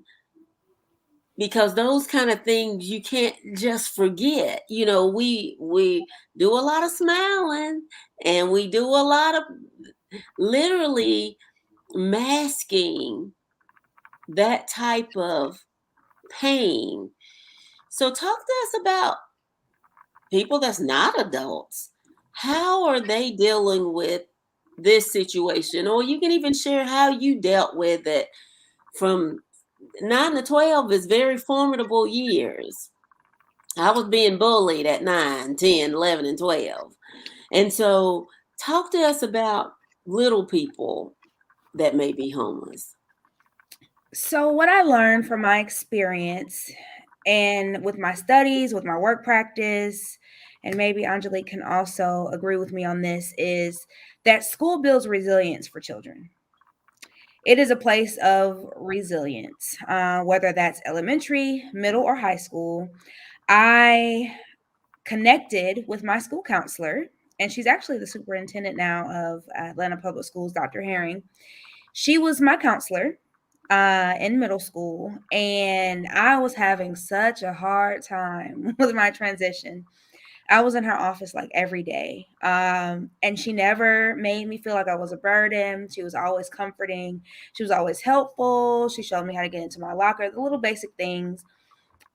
because those kind of things you can't just forget. We do a lot of smiling, and we do a lot of literally masking that type of pain. So talk to us about people that's not adults. How are they dealing with this situation? Or you can even share how you dealt with it. From 9 to 12 is very formidable years. I was being bullied at 9, 10, 11, and 12. And so talk to us about little people that may be homeless. So what I learned from my experience and with my studies, with my work practice, and maybe Angelique can also agree with me on this, is that school builds resilience for children. It is a place of resilience, whether that's elementary, middle, or high school. I connected with my school counselor, and she's actually the superintendent now of Atlanta Public Schools, Dr. Herring. She was my counselor in middle school, and I was having such a hard time with my transition. I was in her office like every day. And she never made me feel like I was a burden. She was always comforting. She was always helpful. She showed me how to get into my locker, the little basic things.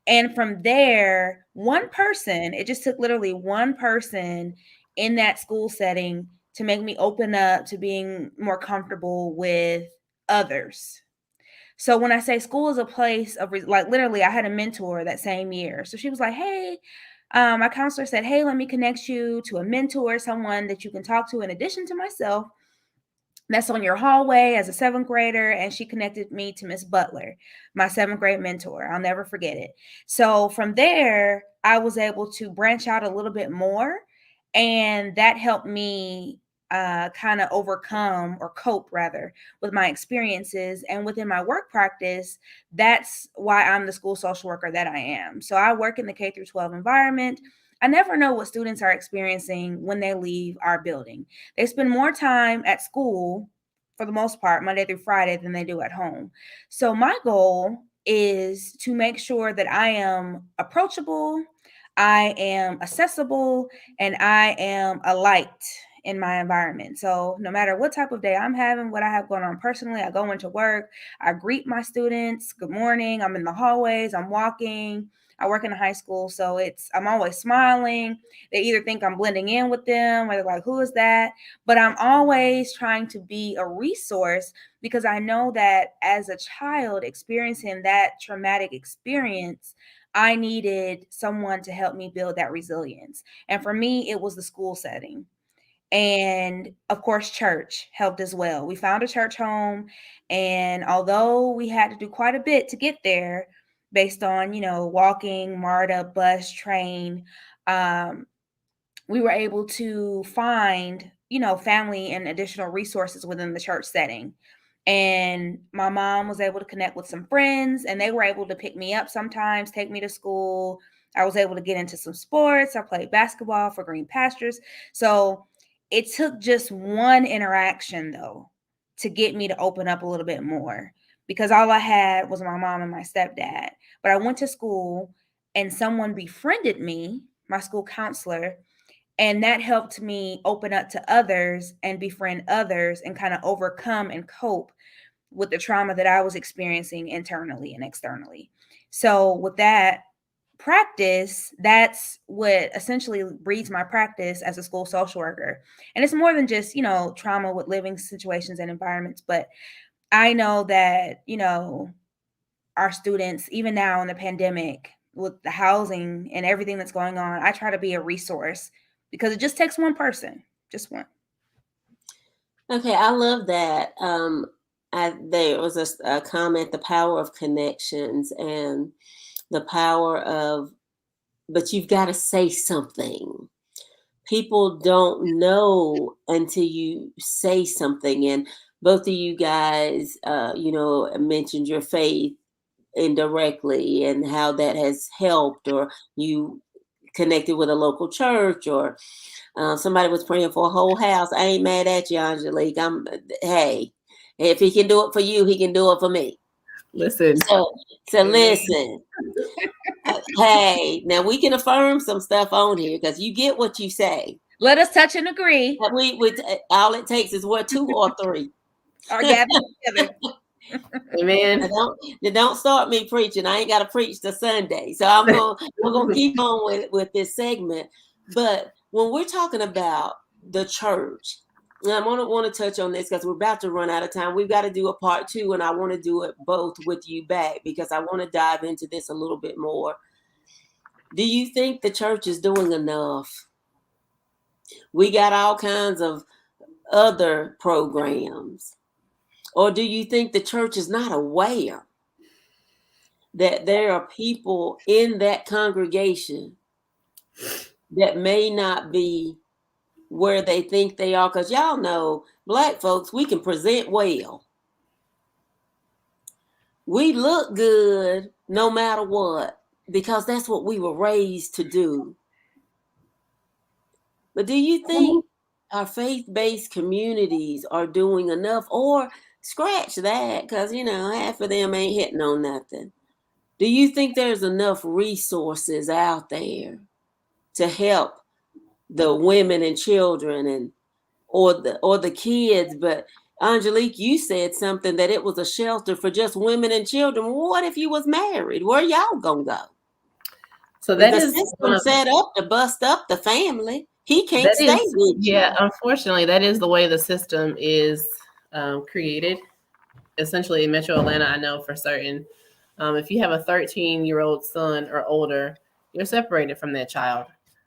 And from there, one person, it just took literally one person in that school setting to make me open up to being more comfortable with others. So when I say school is a place of like literally, I had a mentor that same year. So she was like, "Hey," my counselor said, "Hey, let me connect you to a mentor, someone that you can talk to in addition to myself, that's on your hallway as a seventh grader." And she connected me to Miss Butler, my seventh grade mentor. I'll never forget it. So from there, I was able to branch out a little bit more. And that helped me kind of overcome or cope rather with my experiences. And within my work practice, that's why I'm the school social worker that I am. So I work in the K through 12 environment. I never know what students are experiencing when they leave our building. They spend more time at school for the most part, Monday through Friday, than they do at home. So my goal is to make sure that I am approachable, I am accessible, and I am a light in my environment. So no matter what type of day I'm having, what I have going on personally, I go into work, I greet my students, good morning, I'm in the hallways, I'm walking. I work in a high school, so I'm always smiling. They either think I'm blending in with them or they're like, who is that? But I'm always trying to be a resource because I know that as a child experiencing that traumatic experience, I needed someone to help me build that resilience. And for me, it was the school setting. And of course, church helped as well. We found a church home. And although we had to do quite a bit to get there based on, walking, MARTA, bus, train, um, we were able to find, family and additional resources within the church setting. And my mom was able to connect with some friends, and they were able to pick me up sometimes, take me to school. I was able to get into some sports. I played basketball for Green Pastures. So it took just one interaction, though, to get me to open up a little bit more because all I had was my mom and my stepdad. But I went to school and someone befriended me, my school counselor, and that helped me open up to others and befriend others and kind of overcome and cope with the trauma that I was experiencing internally and externally. So with that practice, that's what essentially breeds my practice as a school social worker. And it's more than just, trauma with living situations and environments, but I know that, our students, even now in the pandemic, with the housing and everything that's going on, I try to be a resource because it just takes one person, just one. Okay, I love that. There was a comment, the power of connections and the power of, but you've got to say something. People don't know until you say something. And both of you guys, mentioned your faith indirectly and how that has helped, or you connected with a local church, or somebody was praying for a whole house. I ain't mad at you, Angelique. Hey, if he can do it for you, he can do it for me. Listen. So listen. Hey, now we can affirm some stuff on here because you get what you say. Let us touch and agree. All it takes is what, 2 or 3 are gathered together. Amen. Don't start me preaching. I ain't got to preach to Sunday, so we're gonna keep on with this segment. But when we're talking about the church, and I want to touch on this because we're about to run out of time. We've got to do a part 2, and I want to do it both with you back because I want to dive into this a little bit more. Do you think the church is doing enough? We got all kinds of other programs. Or do you think the church is not aware that there are people in that congregation that may not be where they think they are? Because y'all know, Black folks, we can present well. We look good no matter what, because that's what we were raised to do. But do you think our faith-based communities are doing enough, or scratch that, because half of them ain't hitting on nothing? Do you think there's enough resources out there to help the women and children or the kids? But Angelique, you said something that it was a shelter for just women and children. What if you was married? Where y'all gonna go? So that The is system set up to bust up the family. He can't stay with you. Yeah, unfortunately, that is the way the system is created. Essentially, in Metro Atlanta, I know for certain, if you have a 13-year-old son or older, you're separated from that child.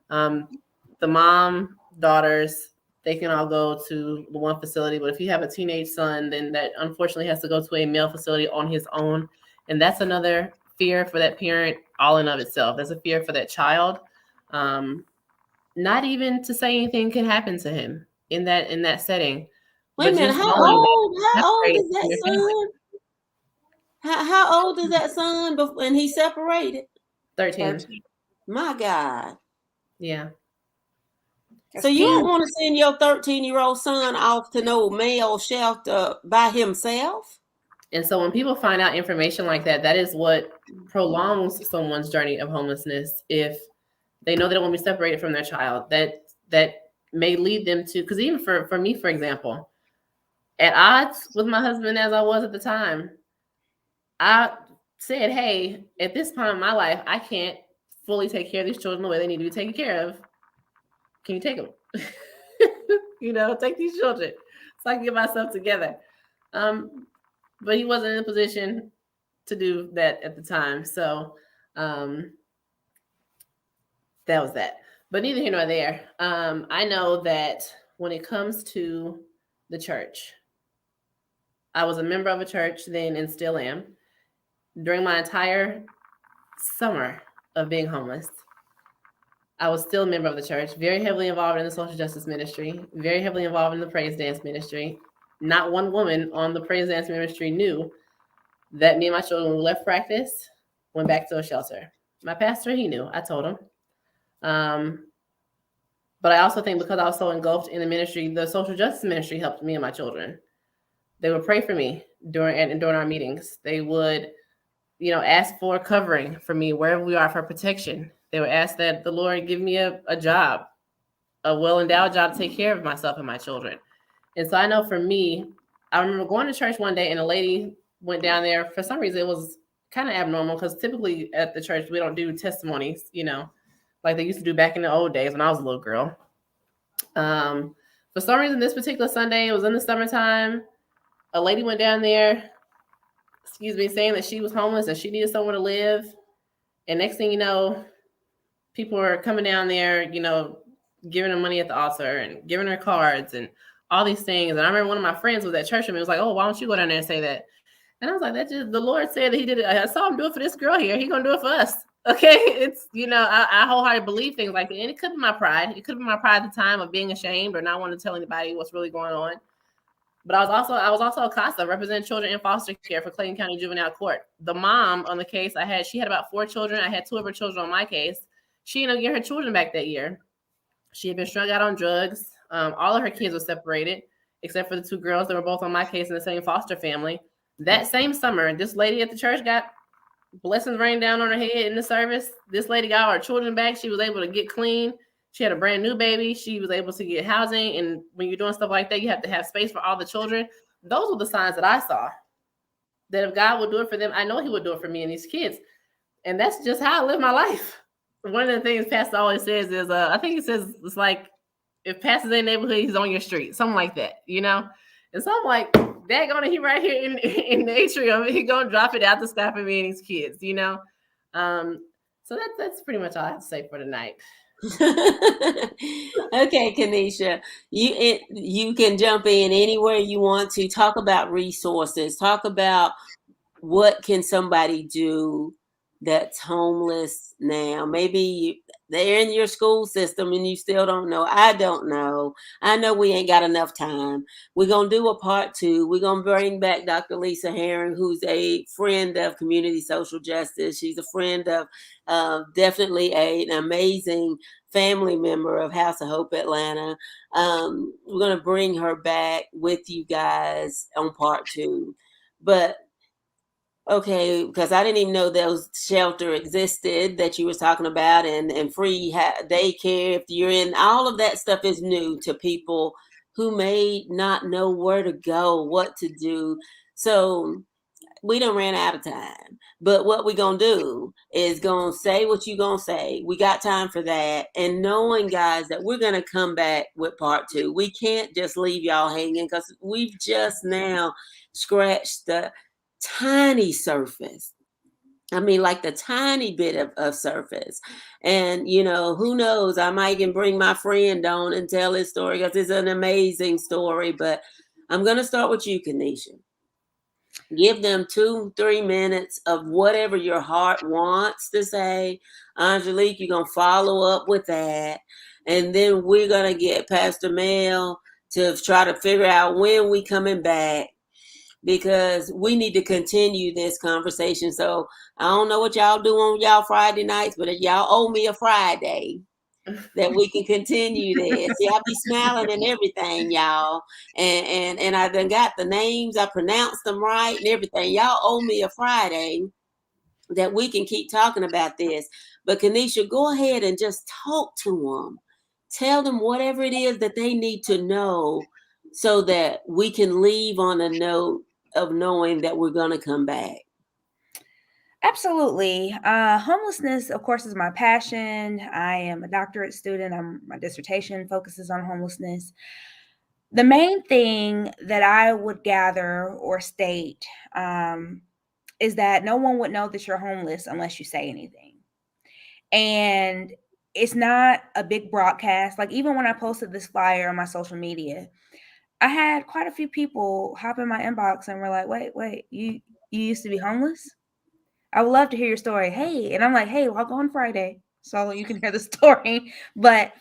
The mom, daughters, they can all go to the one facility, but if you have a teenage son, then that unfortunately has to go to a male facility on his own, and that's another fear for that parent all in of itself. That's a fear for that child. Not even to say anything could happen to him in that setting. Wait a minute, how old is that son? How old is that son when he separated? 13. My God. Yeah. So you don't want to send your 13-year-old son off to no male shelter by himself? And so when people find out information like that, that is what prolongs someone's journey of homelessness. If they know they don't want to be separated from their child, that may lead them to, because even for me, for example, at odds with my husband as I was at the time, I said, hey, at this point in my life, I can't fully take care of these children the way they need to be taken care of. Can you take them? Take these children so I can get myself together. But he wasn't in a position to do that at the time. So that was that. But neither here nor there. I know that when it comes to the church, I was a member of a church then and still am. During my entire summer of being homeless, I was still a member of the church, very heavily involved in the social justice ministry, very heavily involved in the praise dance ministry. Not one woman on the praise dance ministry knew that me and my children left practice, went back to a shelter. My pastor, he knew. I told him. But I also think because I was so engulfed in the ministry, the social justice ministry helped me and my children. They would pray for me during our meetings. They would, ask for covering for me wherever we are, for protection. They would ask that the Lord give me a job, a well-endowed job to take care of myself and my children. And so I know for me, I remember going to church one day and a lady went down there. For some reason, it was kind of abnormal because typically at the church, we don't do testimonies, like they used to do back in the old days when I was a little girl. For some reason, this particular Sunday, it was in the summertime. A lady went down there, saying that she was homeless and she needed somewhere to live. And next thing you know, people were coming down there, giving her money at the altar and giving her cards and all these things. And I remember one of my friends was at church and was like, oh, why don't you go down there and say that? And I was like, the Lord said that he did it. I saw him do it for this girl here. He's going to do it for us. Okay. It's, I wholeheartedly believe things like that. And it could be my pride. It could be my pride at the time of being ashamed or not wanting to tell anybody what's really going on. But I was also a CASA, representing children in foster care for Clayton County Juvenile Court. The mom on the case she had about 4 children. I had 2 of her children on my case. She ended up getting her children back that year. She had been strung out on drugs. All of her kids were separated, except for the 2 girls that were both on my case in the same foster family. That same summer, this lady at the church got blessings rain down on her head in the service. This lady got all her children back. She was able to get clean. She had a brand new baby. She was able to get housing. And when you're doing stuff like that, you have to have space for all the children. Those were the signs that I saw. That if God would do it for them, I know he would do it for me and these kids. And that's just how I live my life. One of the things Pastor always says is, I think he says, it's like, if Pastor's in the neighborhood, he's on your street. Something like that, And so I'm like, daggone it, he right here in the atrium. He going to drop it out the sky for me and these kids, So that's pretty much all I have to say for tonight. Okay, Kenisha, you can jump in anywhere you want to. Talk about resources. Talk about what can somebody do that's homeless now. Maybe they're in your school system and you still don't know. I don't know. I know we ain't got enough time. We're going to do a part 2. We're going to bring back Dr. Lisa Herring, who's a friend of community social justice. She's a friend of definitely an amazing family member of House of Hope Atlanta. We're going to bring her back with you guys on part 2. But okay, because I didn't even know those shelter existed that you was talking about, and free daycare. If you're in, all of that stuff is new to people who may not know where to go, what to do. So we done ran out of time. But what we gonna do is gonna say what you gonna say. We got time for that. And knowing, guys, that we're gonna come back with part 2. We can't just leave y'all hanging because we've just now scratched the tiny surface. I mean, like the tiny bit of surface. And, who knows? I might even bring my friend on and tell his story because it's an amazing story. But I'm going to start with you, Kenisha. Give them 2-3 minutes of whatever your heart wants to say. Angelique, you're going to follow up with that. And then we're going to get Pastor Mel to try to figure out when we coming back, because we need to continue this conversation. So I don't know what y'all do on y'all Friday nights, but y'all owe me a Friday that we can continue this. See, I be smiling and everything, y'all. And I done got the names, I pronounced them right and everything. Y'all owe me a Friday that we can keep talking about this. But Kenisha, go ahead and just talk to them. Tell them whatever it is that they need to know so that we can leave on a note of knowing that we're going to come back. Absolutely. Homelessness, of course, is my passion. I am a doctorate student. My dissertation focuses on homelessness. The main thing that I would gather or state is that no one would know that you're homeless unless you say anything. And it's not a big broadcast. Like, even when I posted this flyer on my social media, I had quite a few people hop in my inbox and were like, wait, you used to be homeless? I would love to hear your story. Hey. And I'm like, hey, log on Friday so you can hear the story. But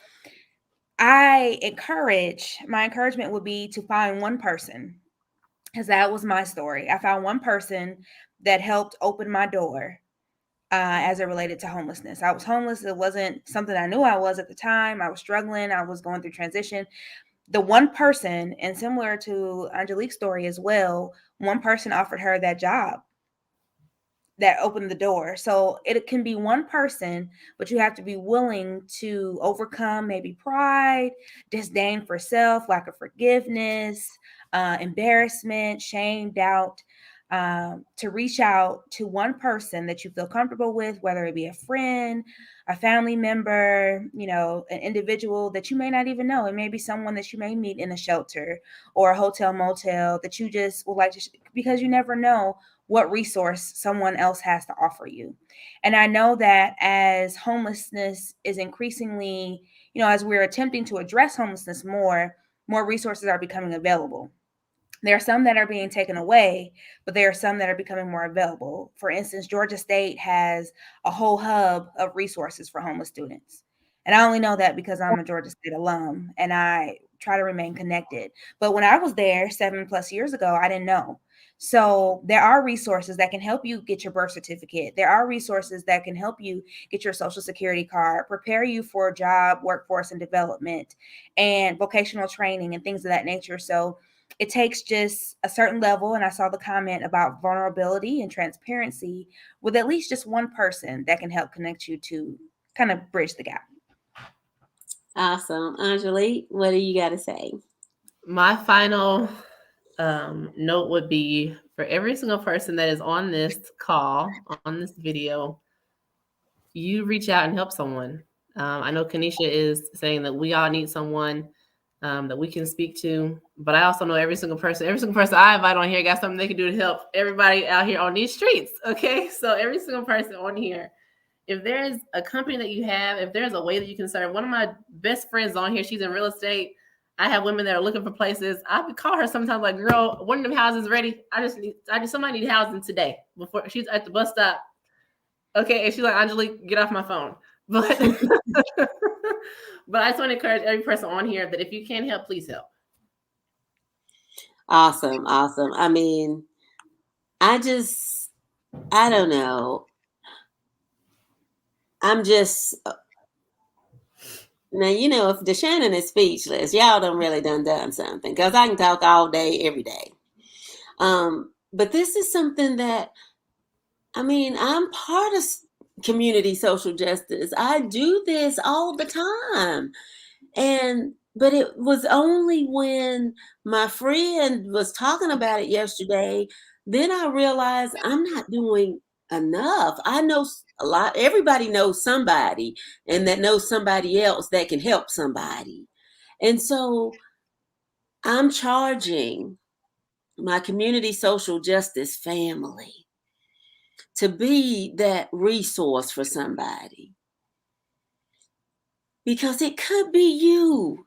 my encouragement would be to find one person, because that was my story. I found one person that helped open my door as it related to homelessness. I was homeless. It wasn't something I knew I was at the time. I was struggling. I was going through transition. The one person, and similar to Angelique's story as well, one person offered her that job that opened the door. So it can be one person, but you have to be willing to overcome maybe pride, disdain for self, lack of forgiveness, embarrassment, shame, doubt, to reach out to one person that you feel comfortable with, whether it be a friend, a family member, an individual that you may not even know. It may be someone that you may meet in a shelter or a hotel motel that you just would like to, because you never know what resource someone else has to offer you. And I know that as homelessness is increasingly, as we're attempting to address homelessness more resources are becoming available. There are some that are being taken away, but there are some that are becoming more available. For instance, Georgia State has a whole hub of resources for homeless students. And I only know that because I'm a Georgia State alum and I try to remain connected. But when I was there 7+ years ago, I didn't know. So there are resources that can help you get your birth certificate. There are resources that can help you get your social security card, prepare you for job, workforce, and development, and vocational training and things of that nature. So it takes just a certain level. And I saw the comment about vulnerability and transparency with at least just one person that can help connect you to kind of bridge the gap. Awesome. Angelique, what do you got to say? My final note would be for every single person that is on this call, on this video, you reach out and help someone. I know Kenisha is saying that we all need someone that we can speak to, but I also know every single person I invite on here got something they can do to help everybody out here on these streets. Okay, so every single person on here, if there's a company that you have, if there's a way that you can serve, one of my best friends on here, she's in real estate. I have women that are looking for places. I would call her sometimes like, girl, one of them houses ready. Somebody need housing today. Before she's at the bus stop, Okay, and she's like, Angelique, get off my phone. But but I just want to encourage every person on here that if you can help, please help. Awesome. I mean, I don't know. I'm just now, if DeShannon is speechless, y'all done really done something, because I can talk all day, every day. But this is something that, I mean, I'm part of community social justice. I do this all the time. But it was only when my friend was talking about it yesterday, then I realized I'm not doing enough. I know a lot, everybody knows somebody, and that knows somebody else that can help somebody. And so I'm charging my community social justice family to be that resource for somebody, because it could be you.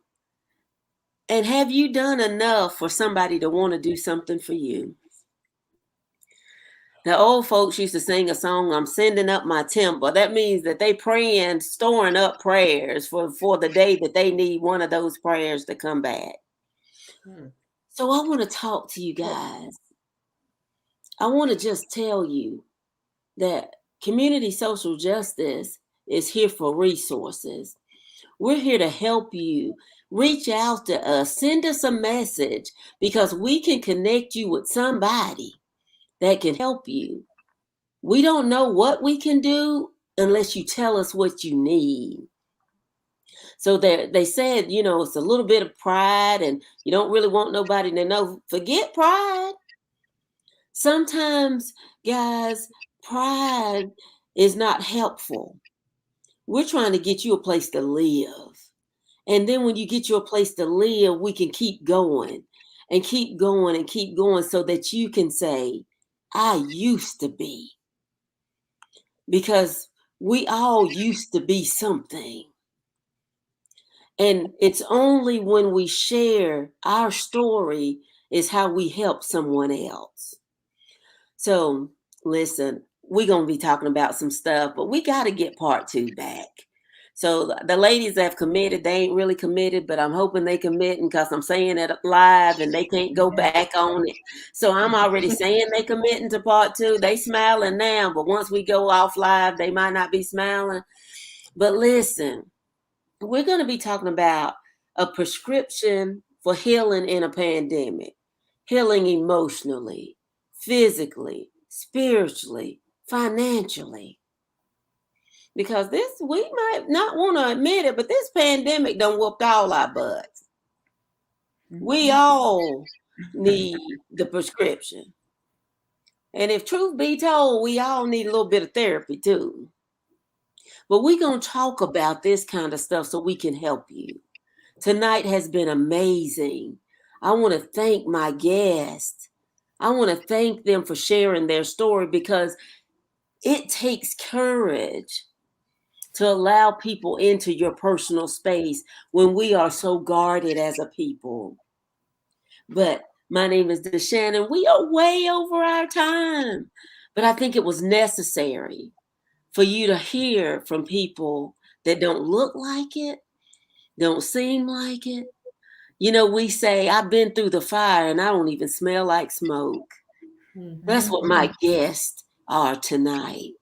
And have you done enough for somebody to want to do something for you? The old folks used to sing a song, I'm sending up my temper. That means that they praying, storing up prayers for the day that they need one of those prayers to come back. So I want to talk to you guys. I want to just tell you that community social justice is here for resources. We're here to help you. Reach out to us. Send us a message, because we can connect you with somebody that can help you. We don't know what we can do unless you tell us what you need. So they said, it's a little bit of pride, and you don't really want nobody to know. Forget pride. Sometimes, guys, pride is not helpful. We're trying to get you a place to live. And then when you get you a place to live, we can keep going and keep going and keep going, so that you can say, I used to be. Because we all used to be something. And it's only when we share our story is how we help someone else. So listen, we're going to be talking about some stuff, but we got to get part 2 back. So the ladies that have committed, they ain't really committed, but I'm hoping they committing, because I'm saying it live and they can't go back on it. So I'm already saying they committing to part 2. They smiling now, but once we go off live, they might not be smiling. But listen, we're going to be talking about a prescription for healing in a pandemic, healing emotionally, physically, spiritually, financially. Because we might not want to admit it, but this pandemic done whooped all our butts. We all need the prescription. And if truth be told, we all need a little bit of therapy too. But we're going to talk about this kind of stuff so we can help you. Tonight has been amazing. I want to thank my guests. I want to thank them for sharing their story, because it takes courage to allow people into your personal space when we are so guarded as a people. But my name is DeShannon. We are way over our time, but I think it was necessary for you to hear from people that don't look like it, don't seem like it. We say, I've been through the fire and I don't even smell like smoke. That's what my guests are tonight.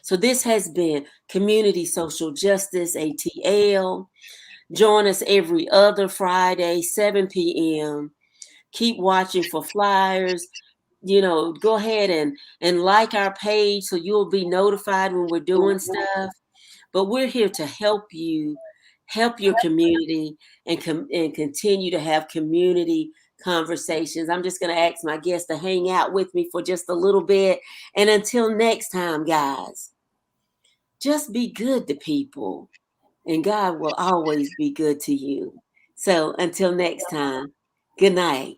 So this has been Community Social Justice, ATL. Join us every other Friday, 7 p.m. Keep watching for flyers. Go ahead and like our page so you'll be notified when we're doing stuff. But we're here to help you, help your community, and continue to have community conversations. I'm just going to ask my guests to hang out with me for just a little bit. And until next time, guys, just be good to people, and God will always be good to you. So until next time, good night.